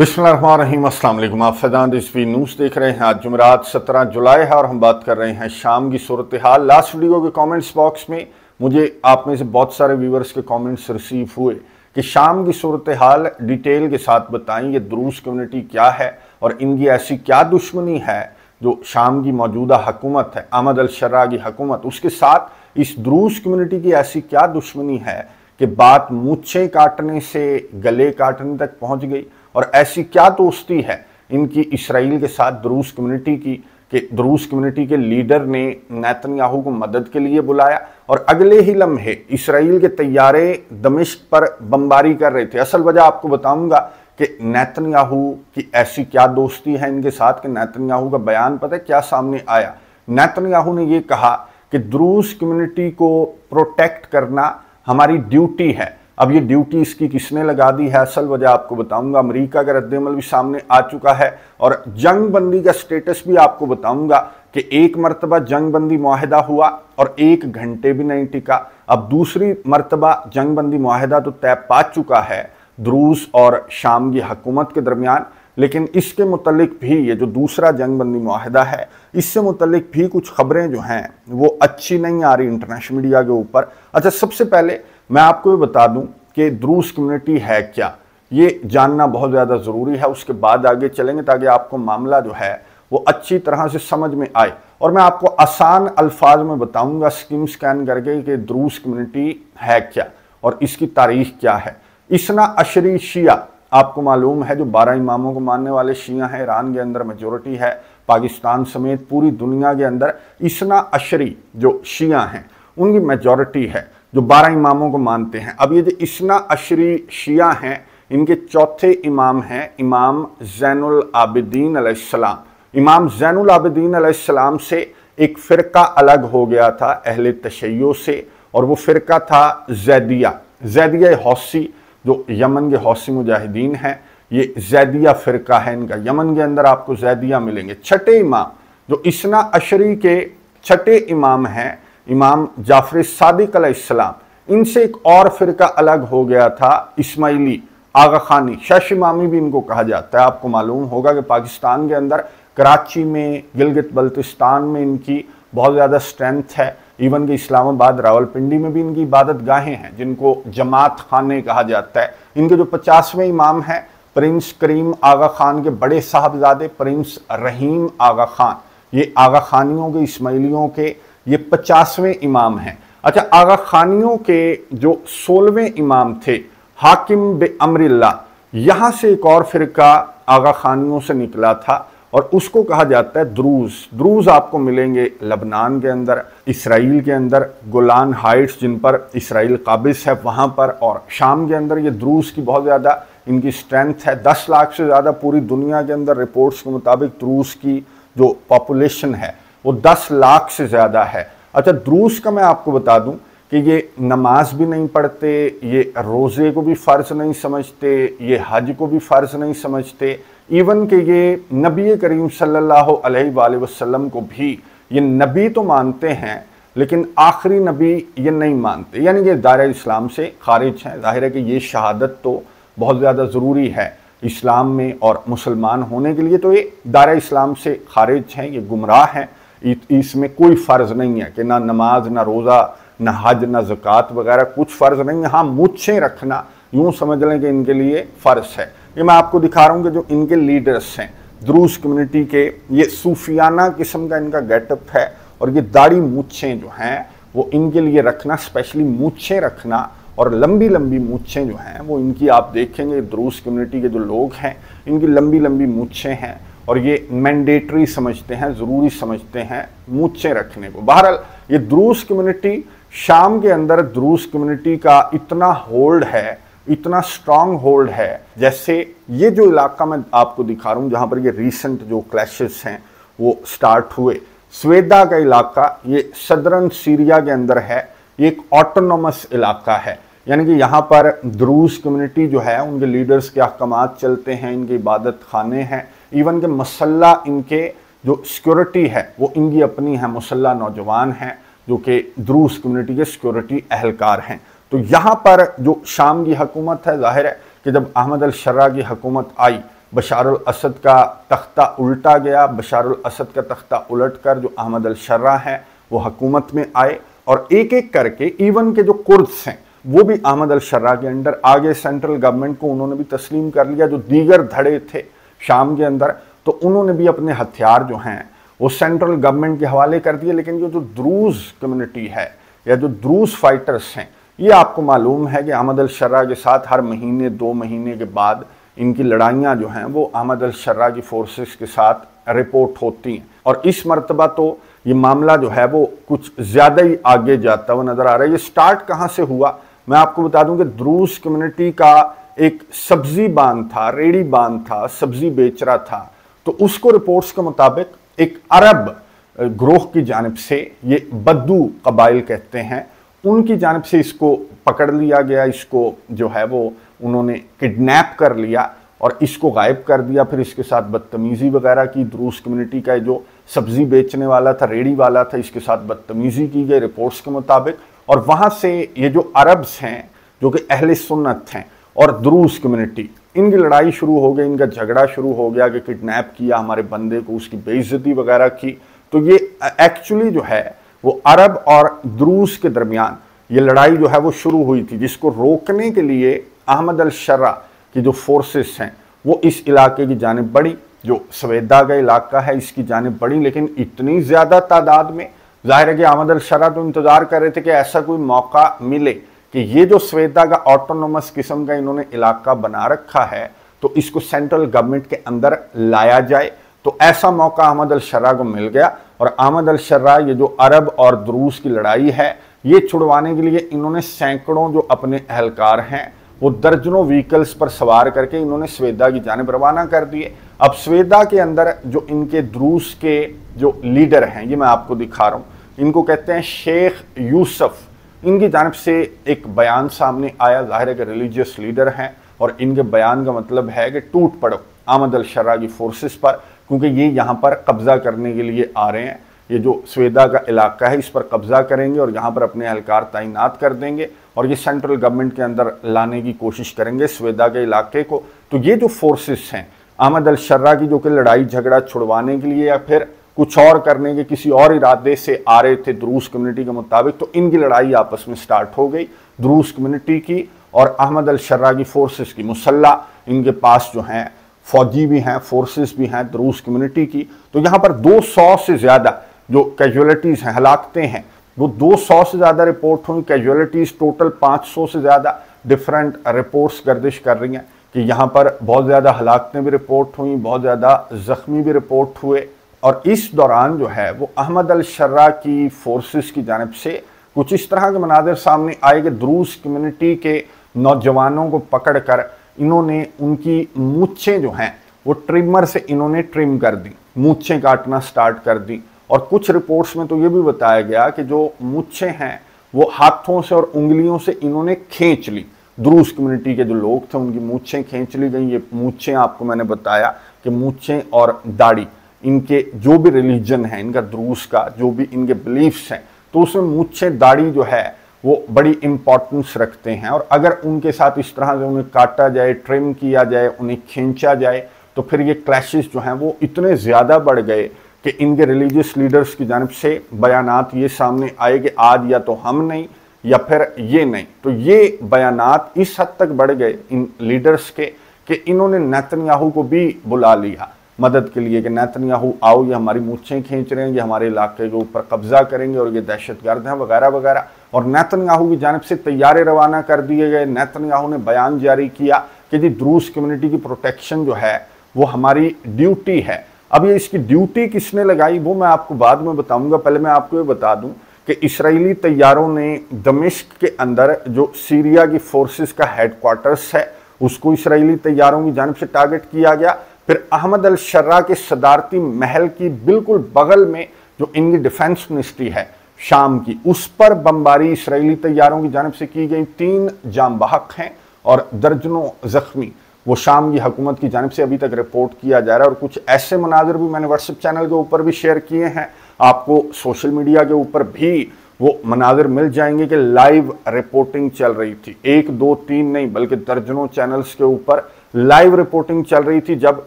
बिस्मिल्लाहिर्रहमानिर्रहीम, अस्सलाम वालेकुम। आप फैज़ान रिज़वी न्यूज़ देख रहे हैं। आज जुमेरात 17 जुलाई है और हम बात कर रहे हैं शाम की सूरत हाल। लास्ट वीडियो के कमेंट्स बॉक्स में मुझे आप में से बहुत सारे व्यूवर्स के कमेंट्स रिसीव हुए कि शाम की सूरत हाल डिटेल के साथ बताएं, ये द्रूस कम्युनिटी क्या है और इनकी ऐसी क्या दुश्मनी है जो शाम की मौजूदा हुकूमत है, अहमद अल-शर्रा की हुकूमत, उसके साथ इस द्रूस कम्युनिटी की ऐसी क्या दुश्मनी है कि बात मूछें काटने से गले काटने तक पहुंच गई। और ऐसी क्या दोस्ती है इनकी इसराइल के साथ द्रूस कम्युनिटी की कि द्रूस कम्युनिटी के लीडर ने नेतन्याहू को मदद के लिए बुलाया और अगले ही लम्हे इसराइल के तैयारे दमिश्क पर बमबारी कर रहे थे। असल वजह आपको बताऊंगा कि नेतन्याहू की ऐसी क्या दोस्ती है इनके साथ कि नेतन्याहू का बयान पता है क्या सामने आया। नेतन्याहू ने यह कहा कि द्रूस कम्युनिटी को प्रोटेक्ट करना हमारी ड्यूटी है। अब ये ड्यूटी इसकी किसने लगा दी है, असल वजह आपको बताऊंगा। अमेरिका का रद्दमल भी सामने आ चुका है और जंग बंदी का स्टेटस भी आपको बताऊंगा कि एक मरतबा जंग बंदी मुआहिदा हुआ और 1 घंटे भी नहीं टिका। अब दूसरी मरतबा जंग बंदी मुआहिदा तो तय पा चुका है द्रूस और शाम की हुकूमत के दरमियान, लेकिन इसके मुतल्लिक भी ये जो दूसरा जंग बंदी मुआहिदा है इससे मुतल्लिक भी कुछ खबरें जो हैं वो अच्छी नहीं आ रही इंटरनेशनल मीडिया के ऊपर। अच्छा, सबसे पहले मैं आपको ये बता दूं कि द्रूस कम्युनिटी है क्या, ये जानना बहुत ज़्यादा ज़रूरी है। उसके बाद आगे चलेंगे ताकि आपको मामला जो है वो अच्छी तरह से समझ में आए और मैं आपको आसान अल्फाज में बताऊंगा स्किम स्कैन करके कि द्रूस कम्युनिटी है क्या और इसकी तारीख क्या है। इसना अशरी शिया आपको मालूम है जो 12 इमामों को मानने वाले शिया हैं, ईरान के अंदर मेजोरिटी है, पाकिस्तान समेत पूरी दुनिया के अंदर इसना अशरी जो शिया हैं उनकी मेजोरिटी है जो 12 इमामों को मानते हैं। अब ये जो इसना अशरी शिया हैं इनके चौथे इमाम हैं इमाम ज़ैनुल आबिदीन अलैहिस्सलाम। इमाम ज़ैनुल आबिदीन अलैहिस्सलाम से एक फ़िरका अलग हो गया था अहले तशय्यो से और वो फ़िरका था ज़ैदिया हौसी, जो यमन के हौसी मुजाहिदीन हैं। ये ज़ैदिया फ़िरका है इनका, यमन के अंदर आपको ज़ैदिया मिलेंगे। छठे इमाम जो इसना अशरी के छठे इमाम हैं इमाम जाफर सादिक अलैहिस्सलाम, इनसे एक और फ़िरका अलग हो गया था इस्माइली आगा खानी, शश इमामी भी इनको कहा जाता है। आपको मालूम होगा कि पाकिस्तान के अंदर कराची में, गिलगित बल्तिस्तान में इनकी बहुत ज़्यादा स्ट्रेंथ है। इवन कि इस्लामाबाद, रावलपिंडी में भी इनकी इबादत गाहें हैं जिनको जमात खाने कहा जाता है। इनके जो 50वें इमाम हैं प्रिंस करीम आगा खान के बड़े साहबजादे प्रिंस रहीम आगा खान, ये आगा खानियों के इस्माइलियों के ये 50वें इमाम हैं। अच्छा, आगा खानियों के जो 16वें इमाम थे हाकिम बे अमरिल्ला, यहाँ से एक और फ़िरका आगा खानियों से निकला था और उसको कहा जाता है द्रूस। द्रूस आपको मिलेंगे लबनान के अंदर, इसराइल के अंदर, गोलान हाइट्स जिन पर इसराइल काबिज है वहाँ पर, और शाम के अंदर ये द्रूस की बहुत ज़्यादा इनकी स्ट्रेंथ है। 10 लाख से ज़्यादा पूरी दुनिया के अंदर रिपोर्ट्स के मुताबिक द्रूस की जो पॉपुलेशन है वो 10 लाख से ज़्यादा है। अच्छा, द्रूस का मैं आपको बता दूं कि ये नमाज भी नहीं पढ़ते, ये रोज़े को भी फ़र्ज़ नहीं समझते, ये हज को भी फ़र्ज़ नहीं समझते, इवन कि ये नबी करीम सल्लल्लाहु अलैहि वसल्लम को भी ये नबी तो मानते हैं लेकिन आखिरी नबी ये नहीं मानते, यानी कि दायरा इस्लाम से खारिज हैं। जाहिर है कि ये शहादत तो बहुत ज़्यादा ज़रूरी है इस्लाम में और मुसलमान होने के लिए, तो ये दायरा इस्लाम से खारिज हैं, ये गुमराह हैं। इसमें कोई फ़र्ज़ नहीं है कि ना नमाज, ना रोज़ा, ना हज, ना ज़कात वगैरह कुछ फ़र्ज़ नहीं है। हाँ, मूछें रखना यूँ समझ लें कि इनके लिए फ़र्ज़ है। ये मैं आपको दिखा रहा हूँ कि जो इनके लीडर्स हैं द्रूस कम्युनिटी के, ये सूफियाना किस्म का इनका गेटअप है और ये दाढ़ी मूछें जो हैं वो इनके लिए रखना, स्पेशली मूछें रखना और लंबी लंबी मूछें जो हैं वो इनकी आप देखेंगे द्रूस कम्युनिटी के जो लोग हैं इनकी लंबी लंबी मूछें हैं और ये मैंडेटरी समझते हैं, ज़रूरी समझते हैं मूछें रखने को। बहरहाल ये द्रूस कम्युनिटी, शाम के अंदर द्रूस कम्युनिटी का इतना होल्ड है, इतना स्ट्रॉन्ग होल्ड है, जैसे ये जो इलाका मैं आपको दिखा रहा हूँ जहाँ पर ये रिसेंट जो क्लैशेस हैं वो स्टार्ट हुए, स्वेदा का इलाका ये सदरन सीरिया के अंदर है, ये एक ऑटोनोमस इलाका है, यानी कि यहाँ पर द्रूस कम्युनिटी जो है उनके लीडर्स के अहकामात चलते हैं, इनके इबादत खाने हैं, इवन के मसल्ला इनके जो सिक्योरिटी है वो इनकी अपनी है, मुसल्ला नौजवान हैं जो कि द्रूस कम्युनिटी के सिक्योरिटी अहलकार हैं। तो यहाँ पर जो शाम की हुकूमत है, जाहिर है कि जब अहमद अल-शर्रा की हुकूमत आई बशारुल असद का तख्ता उल्टा गया। बशारुल असद का तख्ता उलट कर जो अहमद अल-शर्रा हैं वो हुकूमत में आए और एक एक करके इवन के जो कुर्द्स हैं वो भी अहमद अल-शर्रा के अंडर आ गए। सेंट्रल गवर्नमेंट को उन्होंने भी तस्लीम कर लिया। जो दीगर धड़े थे शाम के अंदर तो उन्होंने भी अपने हथियार जो हैं वो सेंट्रल गवर्नमेंट के हवाले कर दिए। लेकिन जो द्रूज कम्युनिटी है या जो द्रूज फाइटर्स हैं, ये आपको मालूम है कि अहमद अल-शर्रा के साथ हर महीने 2 महीने के बाद इनकी लड़ाइयाँ जो हैं वो अहमद अल-शर्रा की फोर्सेस के साथ रिपोर्ट होती हैं। और इस मरतबा तो ये मामला जो है वो कुछ ज़्यादा ही आगे जाता हुआ नज़र आ रहा है। ये स्टार्ट कहाँ से हुआ मैं आपको बता दूं कि द्रूज कम्युनिटी का एक सब्जी बांध था, रेडी बांध था, सब्जी बेच रहा था। तो उसको रिपोर्ट्स के मुताबिक एक अरब ग्रोह की जानिब से, ये बद्दू कबाइल कहते हैं, उनकी जानिब से इसको पकड़ लिया गया। इसको जो है वो उन्होंने किडनैप कर लिया और इसको गायब कर दिया। फिर इसके साथ बदतमीज़ी वगैरह की। द्रूज कम्युनिटी का जो सब्जी बेचने वाला था, रेडी वाला था, इसके साथ बदतमीज़ी की गई रिपोर्ट्स के मुताबिक। और वहाँ से ये जो अरब्स हैं जो कि अहले सुन्नत हैं और द्रूज कम्युनिटी, इनकी लड़ाई शुरू हो गई, इनका झगड़ा शुरू हो गया कि किडनैप किया हमारे बंदे को, उसकी बेइज्जती वगैरह की। तो ये एक्चुअली जो है वो अरब और द्रूज के दरमियान ये लड़ाई जो है वो शुरू हुई थी, जिसको रोकने के लिए अहमद अल-शर्रा की जो फोर्सेस हैं वो इस इलाके की जानिब बढ़ी। जो सवेदा का इलाका है इसकी जानिब बढ़ी, लेकिन इतनी ज़्यादा तादाद में, जाहिर है कि अहमद अल-शर्रा तो इंतज़ार कर रहे थे कि ऐसा कोई मौका मिले कि ये जो सवेदा का ऑटोनोमस किस्म का इन्होंने इलाका बना रखा है तो इसको सेंट्रल गवर्नमेंट के अंदर लाया जाए। तो ऐसा मौका अहमद अल-शर्रा को मिल गया और अहमद अल-शर्रा ये जो अरब और द्रूज की लड़ाई है ये छुड़वाने के लिए इन्होंने सैकड़ों जो अपने अहलकार हैं वो दर्जनों व्हीकल्स पर सवार करके इन्होंने सवेदा की जानिब रवाना कर दिए। अब सवेदा के अंदर जो इनके द्रूज के जो लीडर हैं, ये मैं आपको दिखा रहा हूँ, इनको कहते हैं शेख यूसुफ। इनकी जानिब से एक बयान सामने आया। जाहिर है कि रिलीजियस लीडर हैं और इनके बयान का मतलब है कि टूट पड़ो अहमद अल-शर्रा की फोर्सेस पर, क्योंकि ये यहाँ पर कब्जा करने के लिए आ रहे हैं। ये जो सवेदा का इलाका है इस पर कब्जा करेंगे और यहाँ पर अपने एहलकार तैनात कर देंगे और ये सेंट्रल गवर्नमेंट के अंदर लाने की कोशिश करेंगे सवेदा के इलाके को। तो ये जो फोर्सेस हैं अहमद अल-शर्रा की, जो कि लड़ाई झगड़ा छुड़वाने के लिए या फिर कुछ और करने के किसी और इरादे से आ रहे थे द्रूज कम्युनिटी के मुताबिक, तो इनकी लड़ाई आपस में स्टार्ट हो गई द्रूज कम्युनिटी की और अहमद अल-शर्रा की फोर्सेस की। मुसल्ला इनके पास जो हैं फौजी भी हैं, फोर्सेस भी हैं द्रूज कम्युनिटी की। तो यहाँ पर 200 से ज़्यादा जो कैजुअलिटीज़ हैं, हलाकतें हैं, वो 200 से ज़्यादा रिपोर्ट हुई। कैजुअलिटीज़ टोटल 500 से ज़्यादा डिफरेंट रिपोर्ट्स गर्दिश कर रही हैं कि यहाँ पर बहुत ज़्यादा हलाकतें भी रिपोर्ट हुई, बहुत ज़्यादा ज़ख्मी भी रिपोर्ट हुए। और इस दौरान जो है वो अहमद अल-शर्रा की फोर्सेस की जानिब से कुछ इस तरह के मनाजिर सामने आए कि द्रूज कम्युनिटी के नौजवानों को पकड़ कर इन्होंने उनकी मूछें जो हैं वो ट्रिमर से इन्होंने ट्रिम कर दी, मूछें काटना स्टार्ट कर दी। और कुछ रिपोर्ट्स में तो ये भी बताया गया कि जो मूछें हैं वो हाथों से और उंगलियों से इन्होंने खींच ली। द्रूज कम्युनिटी के जो लोग थे उनकी मूछें खींच ली गई। ये मूछें आपको मैंने बताया कि मूछें और दाढ़ी, इनके जो भी रिलीजन है, इनका द्रूज का जो भी इनके बिलीफ्स हैं, तो उसमें मूछें दाढ़ी जो है वो बड़ी इंपॉर्टेंस रखते हैं। और अगर उनके साथ इस तरह से उन्हें काटा जाए, ट्रिम किया जाए, उन्हें खींचा जाए, तो फिर ये क्लैशेस जो हैं वो इतने ज़्यादा बढ़ गए कि इनके रिलीजियस लीडर्स की जानिब से बयानात ये सामने आए कि आज या तो हम नहीं या फिर ये नहीं। तो ये बयानात इस हद तक बढ़ गए इन लीडर्स के कि इन्होंने नेतन्याहू को भी बुला लिया मदद के लिए कि नेतन्याहू आओ, ये हमारी मूछें खींच रहे हैं, ये हमारे इलाके के ऊपर कब्जा करेंगे और ये दहशतगर्द हैं वगैरह वगैरह। और नेतन्याहू की जानिब से तैयारे रवाना कर दिए गए। नेतन्याहू ने बयान जारी किया कि जी द्रूज कम्युनिटी की प्रोटेक्शन जो है वो हमारी ड्यूटी है। अब ये इसकी ड्यूटी किसने लगाई वो मैं आपको बाद में बताऊंगा। पहले मैं आपको ये बता दूं कि इस्राएली तैयारों ने दमिश्क के अंदर जो सीरिया की फोर्सेस का हेडक्वार्टर्स है उसको इस्राएली तैयारों की जानिब से टारगेट किया गया। फिर अहमद अल-शर्रा के सदारती महल की बिल्कुल बगल में जो इनकी डिफेंस मिनिस्ट्री है शाम की, उस पर बमबारी इस्राएली तैयारों की जानिब से की गई। 3 जाम बहक हैं और दर्जनों जख्मी वो शाम की हुकूमत की जानिब से अभी तक रिपोर्ट किया जा रहा है। और कुछ ऐसे मनाजिर भी मैंने व्हाट्सएप चैनल के ऊपर भी शेयर किए हैं, आपको सोशल मीडिया के ऊपर भी वो मनाजिर मिल जाएंगे कि लाइव रिपोर्टिंग चल रही थी। 1 2 3 नहीं बल्कि दर्जनों चैनल्स के ऊपर लाइव रिपोर्टिंग चल रही थी जब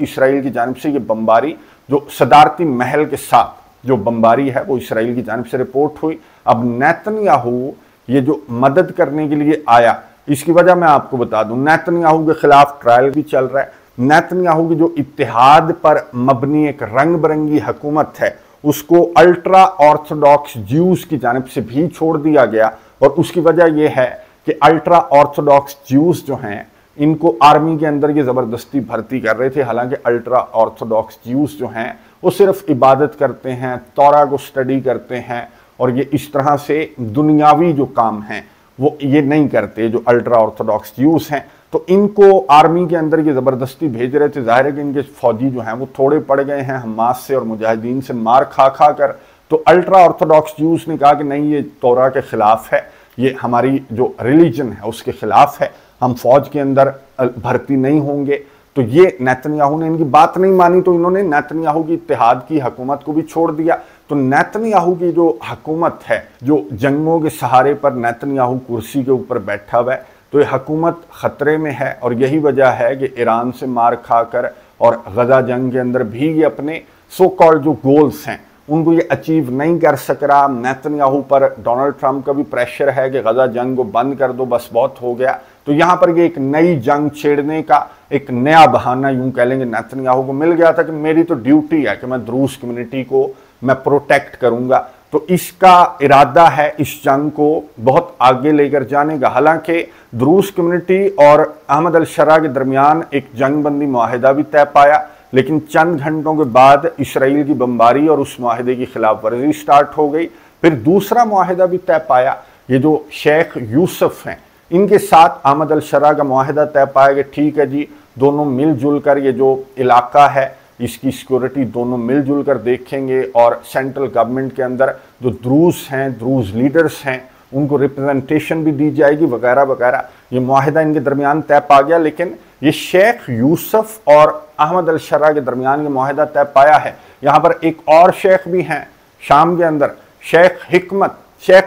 इसराइल की जानिब से ये बमबारी, जो सदारती महल के साथ जो बमबारी है वो इसराइल की जानिब से रिपोर्ट हुई। अब नेतन्याहू ये जो मदद करने के लिए आया, इसकी वजह मैं आपको बता दूं, नेतन्याहू के खिलाफ ट्रायल भी चल रहा है। नेतन्याहू की जो इत्तेहाद पर मबनी एक रंग बिरंगी हुकूमत है उसको अल्ट्रा ऑर्थोडॉक्स ज्यूज की जानिब से भी छोड़ दिया गया, और उसकी वजह यह है कि अल्ट्रा ऑर्थोडॉक्स ज्यूज जो हैं इनको आर्मी के अंदर ये ज़बरदस्ती भर्ती कर रहे थे। हालांकि अल्ट्रा ऑर्थोडॉक्स ज्यूज जो हैं वो सिर्फ इबादत करते हैं, तौरा को स्टडी करते हैं, और ये इस तरह से दुनियावी जो काम हैं वो ये नहीं करते जो अल्ट्रा ऑर्थोडॉक्स ज्यूज हैं। तो इनको आर्मी के अंदर ये ज़बरदस्ती भेज रहे थे। जाहिर है कि इनके फौजी जो हैं वो थोड़े पड़ गए हैं हमास से और मुजाहिदीन से मार खा खा कर। तो अल्ट्रा ऑर्थोडॉक्स ज्यूज ने कहा कि नहीं, ये तौरा के खिलाफ है, ये हमारी जो रिलीजन है उसके खिलाफ है, हम फौज के अंदर भर्ती नहीं होंगे। तो ये नेतन्याहू ने इनकी बात नहीं मानी, तो इन्होंने नेतन्याहू की इत्तेहाद की हुकूमत को भी छोड़ दिया। तो नेतन्याहू की जो हुकूमत है, जो जंगों के सहारे पर नेतन्याहू कुर्सी के ऊपर बैठा हुआ है, तो ये हुकूमत ख़तरे में है। और यही वजह है कि ईरान से मार खाकर और गजा जंग के अंदर भी ये अपने सो कॉल्ड जो गोल्स हैं उनको ये अचीव नहीं कर सक रहा। नेतन्याहू पर डोनाल्ड ट्रंप का भी प्रेशर है कि गजा जंग को बंद कर दो, बस बहुत हो गया। तो यहाँ पर ये एक नई जंग छेड़ने का एक नया बहाना यूं कह लेंगे नेतन्याहू को मिल गया था कि मेरी तो ड्यूटी है कि मैं द्रूस कम्युनिटी को मैं प्रोटेक्ट करूंगा। तो इसका इरादा है इस जंग को बहुत आगे लेकर जाने का। हालांकि द्रूस कम्युनिटी और अहमद अल-शरा के दरमियान एक जंग बंदी मुआहिदा भी तय पाया, लेकिन चंद घंटों के बाद इसराइल की बमबारी और उस मुआहिदे की खिलाफ वर्जी स्टार्ट हो गई। फिर दूसरा मुआहिदा भी तय पाया, ये जो शेख यूसुफ हैं इनके साथ अहमद अल-शरा का मुआहिदा तय पाया कि ठीक है जी, दोनों मिलजुल कर ये जो इलाका है इसकी सिक्योरिटी दोनों मिलजुल कर देखेंगे, और सेंट्रल गवर्नमेंट के अंदर जो द्रूज हैं, द्रूज लीडर्स हैं, उनको रिप्रेजेंटेशन भी दी जाएगी वगैरह वगैरह। ये मुआहिदा इनके दरमियान तय पा गया। लेकिन ये शेख यूसुफ और अहमद अल-शरा के दरमियान ये मुआहिदा तय पाया है। यहाँ पर एक और शेख भी हैं शाम के अंदर, शेख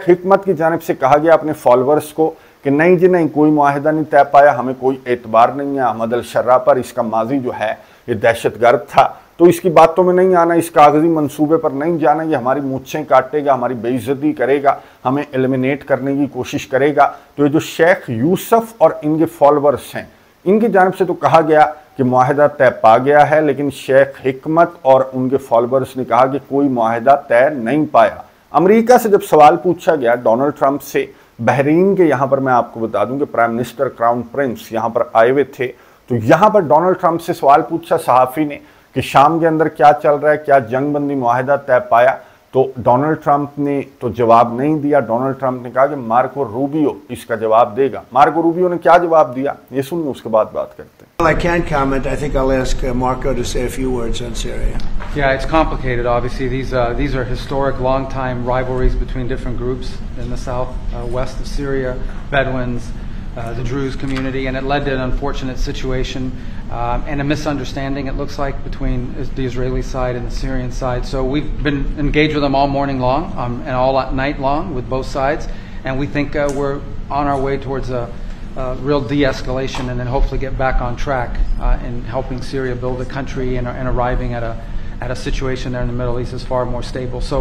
हिकमत की जानिब से कहा गया अपने फॉलोअर्स को कि नहीं जी नहीं, कोई मुआहिदा नहीं तय पाया, हमें कोई एतबार नहीं है अहमद अल-शरा पर, इसका माजी जो है ये दहशतगर्द था, तो इसकी बातों में नहीं आना, इस कागजी मंसूबे पर नहीं जाना, ये हमारी मूंछें काटेगा, हमारी बेइज्जती करेगा, हमें एलिमिनेट करने की कोशिश करेगा। तो ये जो शेख यूसुफ और इनके फॉलोअर्स हैं इनकी जानिब से तो कहा गया कि मुआहिदा तय पा गया है, लेकिन शेख हिकमत और उनके फॉलोअर्स ने कहा कि कोई मुआहिदा तय नहीं पाया। अमेरिका से जब सवाल पूछा गया डोनाल्ड ट्रंप से, बहरीन के यहाँ पर मैं आपको बता दूं कि प्राइम मिनिस्टर क्राउन प्रिंस यहाँ पर आए हुए थे, तो यहाँ पर डोनाल्ड ट्रंप से सवाल पूछा सहाफ़ी ने कि शाम के अंदर क्या चल रहा है, क्या जंग बंदी मुआहिदा तय पाया, तो डोनाल्ड ट्रंप ने तो जवाब नहीं दिया। डोनाल्ड ट्रंप ने कहा कि मार्को रूबियो इसका जवाब देगा। मार्को रूबियो ने क्या जवाब दिया ये सुनिए, उसके बाद बात करते हैं। Well, I can't comment. I think I'll ask Marco to say a few words on Syria. Yeah, it's complicated. Obviously, these are historic, long-time rivalries between different groups in the south-west of Syria, Bedouins, the Druze community, and it led to an unfortunate situation and a misunderstanding, it looks like, between the Israeli side and the Syrian side. So we've been engaged with them all morning long and all night long with both sides, and we think we're on our way towards a real de-escalation, and then hopefully get back on track in helping Syria build a country and arriving at a situation there in the Middle East is far more stable. So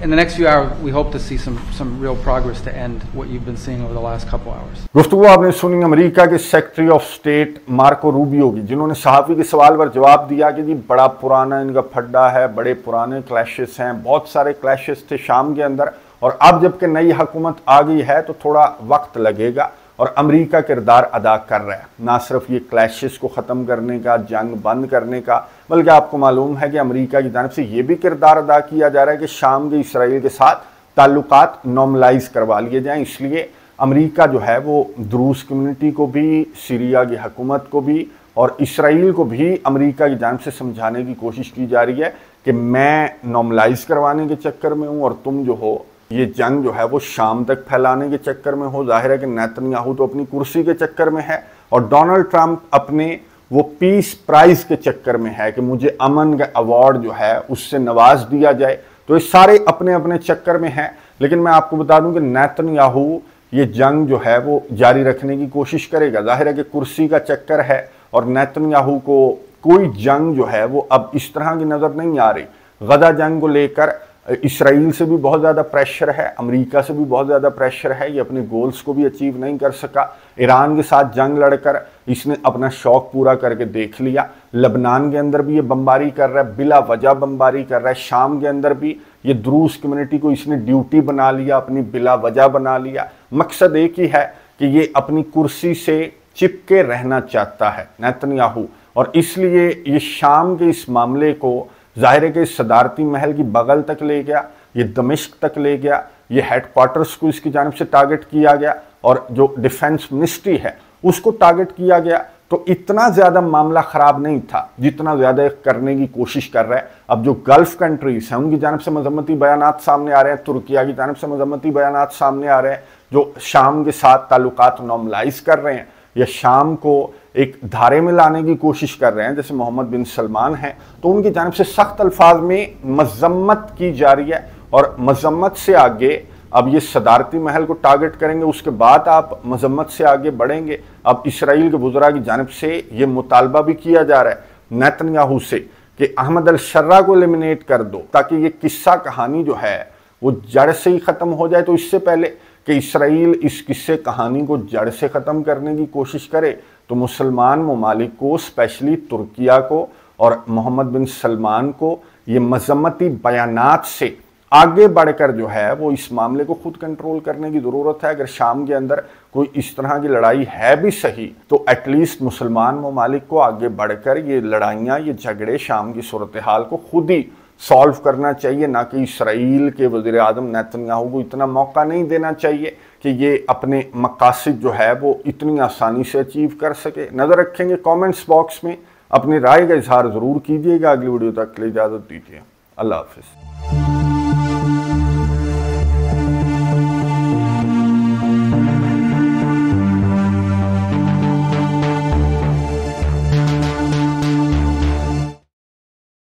in the next few hours we hope to see some real progress to end what you've been seeing over the last couple hours. गुफ्तगू आपने सुनी America के secretary of state Marco Rubio की, जिन्होंने सहाफ़ी के सवाल पर जवाब दिया कि जी बड़ा पुराना इनका फड्डा है, बड़े पुराने क्लैशेस हैं, बहुत सारे क्लैशेस थे शाम के अंदर, और अब जबकि नई हुकूमत आ गई है तो थोड़ा वक्त लगेगा, और अमेरिका किरदार अदा कर रहा है ना सिर्फ ये क्लैशेस को ख़त्म करने का, जंग बंद करने का, बल्कि आपको मालूम है कि अमेरिका की जानिब से ये भी किरदार अदा किया जा रहा है कि शाम के इसराइल के साथ ताल्लुकात नॉर्मलाइज करवा लिए जाएं। इसलिए अमेरिका जो है वो द्रूज कम्युनिटी को भी, सीरिया की हुकूमत को भी और इसराइल को भी अमेरिका की जानिब से समझाने की कोशिश की जा रही है कि मैं नॉर्मलाइज करवाने के चक्कर में हूँ और तुम जो हो ये जंग जो है वो शाम तक फैलाने के चक्कर में हो। जाहिर है कि नेतन्याहू तो अपनी कुर्सी के चक्कर में है और डोनाल्ड ट्रंप अपने वो पीस प्राइज के चक्कर में है कि मुझे अमन का अवार्ड जो है उससे नवाज दिया जाए। तो ये सारे अपने अपने चक्कर में हैं। लेकिन मैं आपको बता दूं कि नेतन्याहू ये जंग जो है वो जारी रखने की कोशिश करेगा। जाहिर है कि कुर्सी का चक्कर है और नेतन्याहू को कोई जंग जो है वो अब इस तरह की नज़र नहीं आ रही। गजा जंग को लेकर इसराइल से भी बहुत ज़्यादा प्रेशर है, अमेरिका से भी बहुत ज़्यादा प्रेशर है, ये अपने गोल्स को भी अचीव नहीं कर सका। ईरान के साथ जंग लड़कर इसने अपना शौक पूरा करके देख लिया। लबनान के अंदर भी ये बमबारी कर रहा है, बिला वजह बमबारी कर रहा है। शाम के अंदर भी ये द्रूस कम्युनिटी को इसने ड्यूटी बना लिया, अपनी बिला वजह बना लिया। मकसद एक ही है कि ये अपनी कुर्सी से चिपके रहना चाहता है नेतन्याहू, और इसलिए ये शाम के इस मामले को ज़ाहिर है कि सदारती महल की बगल तक ले गया, ये दमिश्क तक ले गया, ये हेडक्वार्टर्स को इसकी जानिब से टारगेट किया गया, और जो डिफेंस मिनिस्ट्री है उसको टारगेट किया गया। तो इतना ज़्यादा मामला ख़राब नहीं था जितना ज़्यादा करने की कोशिश कर रहा है। अब जो गल्फ़ कंट्रीज़ हैं उनकी जानिब से मजम्मती बयानात सामने आ रहे हैं, तुर्किया की जानिब से मजम्मती बयानात सामने आ रहे हैं, जो शाम के साथ ताल्लुकात नॉर्मलाइज कर रहे हैं या शाम को एक धारे में लाने की कोशिश कर रहे हैं, जैसे मोहम्मद बिन सलमान हैं, तो उनकी जानिब से सख्त अल्फाज में मजम्मत की जा रही है। और मजम्मत से आगे अब ये सदारती महल को टारगेट करेंगे, उसके बाद आप मजम्मत से आगे बढ़ेंगे। अब इसराइल के वज़रा की जानिब से ये मुतालबा भी किया जा रहा है नेतन्याहू से कि अहमद अल-शर्रा को एलिमिनेट कर दो, ताकि ये किस्सा कहानी जो है वो जड़ से ही ख़त्म हो जाए। तो इससे पहले कि इसराइल इस किस्से कहानी को जड़ से ख़त्म करने की कोशिश करे, तो मुसलमान ममालिक को, स्पेशली तुर्किया को और मोहम्मद बिन सलमान को ये मजम्मती बयानात से आगे बढ़कर जो है वो इस मामले को खुद कंट्रोल करने की ज़रूरत है। अगर शाम के अंदर कोई इस तरह की लड़ाई है भी सही, तो एटलीस्ट मुसलमान ममालिक को आगे बढ़कर ये लड़ाइयाँ, ये झगड़े, शाम की सूरत हाल को खुद ही सॉल्व करना चाहिए, ना कि इसराइल के वज़ीर आज़म नेतन्याहू को इतना मौका नहीं देना चाहिए कि ये अपने मकासद जो है वो इतनी आसानी से अचीव कर सके। नज़र रखेंगे कमेंट्स बॉक्स में, अपनी राय का इजहार ज़रूर कीजिएगा। अगली वीडियो तक के लिए इजाज़त दीजिए। अल्लाह हाफ़िज़।